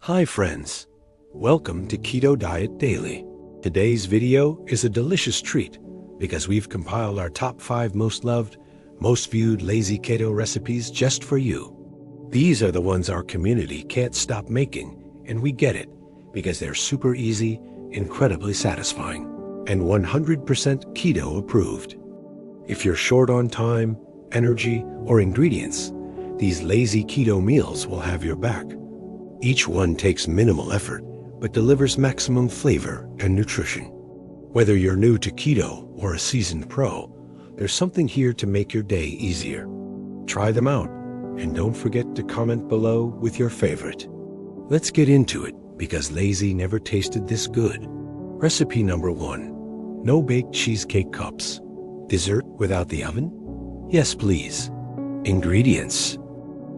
Hi friends, welcome to Keto Diet Daily. Today's video is a delicious treat because we've compiled our top 5 most loved, most viewed lazy keto recipes just for you. These are the ones our community can't stop making, and we get it because they're super easy, incredibly satisfying, and 100% keto approved. If you're short on time, energy, or ingredients, these lazy keto meals will have your back. Each one takes minimal effort, but delivers maximum flavor and nutrition. Whether you're new to keto or a seasoned pro, there's something here to make your day easier. Try them out, and don't forget to comment below with your favorite. Let's get into it, because lazy never tasted this good. Recipe number 1. No-bake cheesecake cups. Dessert without the oven? Yes, please. Ingredients: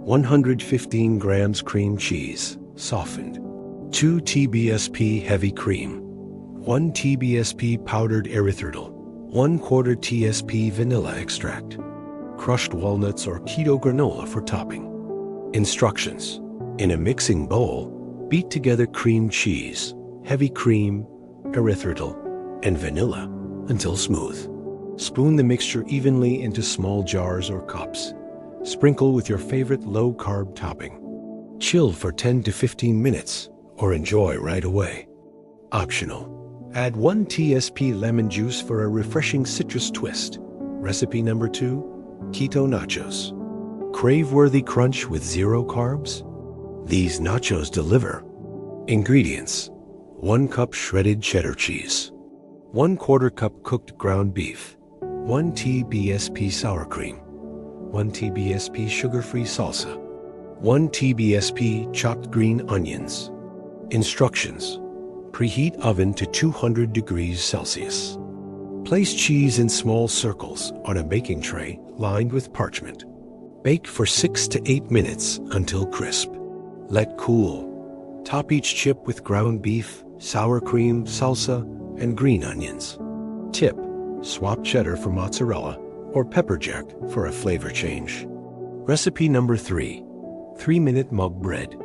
115 grams cream cheese, softened, 2 TBSP heavy cream, 1 TBSP powdered erythritol, 1/4 TSP vanilla extract, crushed walnuts or keto granola for topping. Instructions: in a mixing bowl, beat together cream cheese, heavy cream, erythritol, and vanilla until smooth. Spoon the mixture evenly into small jars or cups. Sprinkle with your favorite low-carb topping. Chill for 10 to 15 minutes or enjoy right away. Optional. Add 1 TSP lemon juice for a refreshing citrus twist. Recipe number 2. Keto Nachos. Crave-worthy crunch with 0 carbs? These nachos deliver. Ingredients: 1 cup shredded cheddar cheese, 1/4 cup cooked ground beef, 1 TBSP sour cream, 1 TBSP sugar-free salsa, 1 TBSP chopped green onions. Instructions: preheat oven to 200 degrees Celsius. Place cheese in small circles on a baking tray lined with parchment. Bake for 6 to 8 minutes until crisp. Let cool. Top each chip with ground beef, sour cream, salsa, and green onions. Tip: swap cheddar for mozzarella or pepper jack for a flavor change. Recipe number 3. 3-minute mug bread.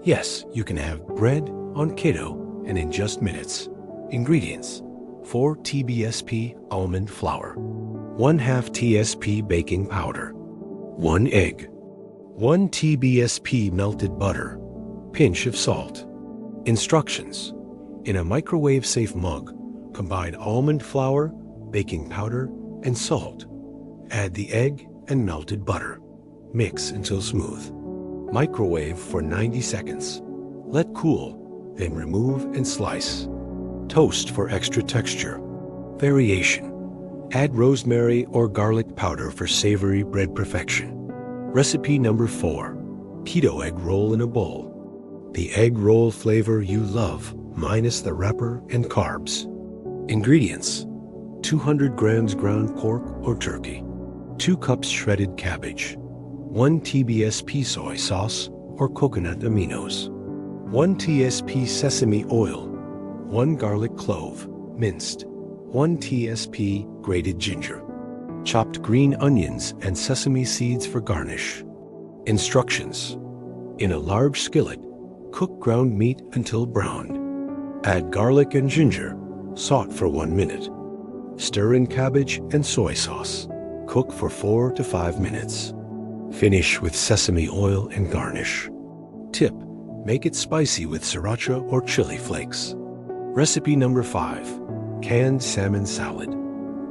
Yes, you can have bread on keto and in just minutes. Ingredients: 4 TBSP almond flour, 1/2 TSP baking powder, 1 egg, 1 TBSP melted butter, pinch of salt. Instructions: in a microwave-safe mug, combine almond flour, baking powder, and salt. Add the egg and melted butter. Mix until smooth. Microwave for 90 seconds. Let cool, then remove and slice. Toast for extra texture. Variation: add rosemary or garlic powder for savory bread perfection. Recipe number 4. Keto Egg Roll in a bowl. The egg roll flavor you love, minus the wrapper and carbs. Ingredients: 200 grams ground pork or turkey, 2 cups shredded cabbage, 1 TBSP soy sauce or coconut aminos, 1 TSP sesame oil, 1 garlic clove, minced, 1 TSP grated ginger, chopped green onions and sesame seeds for garnish. Instructions: in a large skillet, cook ground meat until browned. Add garlic and ginger, saute for 1 minute. Stir in cabbage and soy sauce. Cook for 4 to 5 minutes. Finish with sesame oil and garnish. Tip: make it spicy with sriracha or chili flakes. Recipe number 5. Canned salmon salad.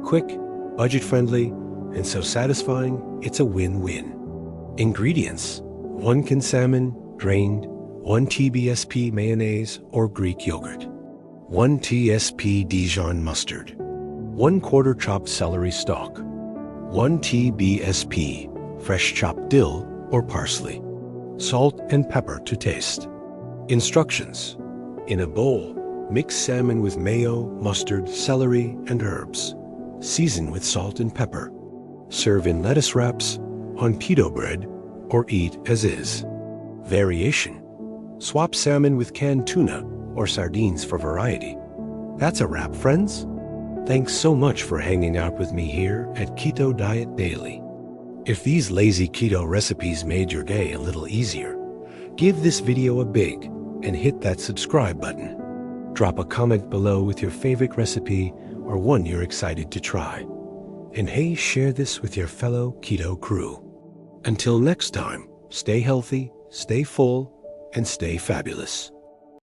Quick, budget-friendly, and so satisfying it's a win-win. Ingredients: 1 can salmon, drained, 1 TBSP mayonnaise or Greek yogurt, 1 TSP Dijon mustard, 1/4 chopped celery stalk, 1 TBSP fresh chopped dill or parsley, salt and pepper to taste. Instructions: in a bowl, mix salmon with mayo, mustard, celery, and herbs. Season with salt and pepper. Serve in lettuce wraps, on keto bread, or eat as is. Variation: swap salmon with canned tuna or sardines for variety. That's a wrap, friends. Thanks so much for hanging out with me here at Keto Diet Daily. If these lazy keto recipes made your day a little easier, give this video a big, and hit that subscribe button. Drop a comment below with your favorite recipe or one you're excited to try. And hey, share this with your fellow keto crew. Until next time, stay healthy, stay full, and stay fabulous.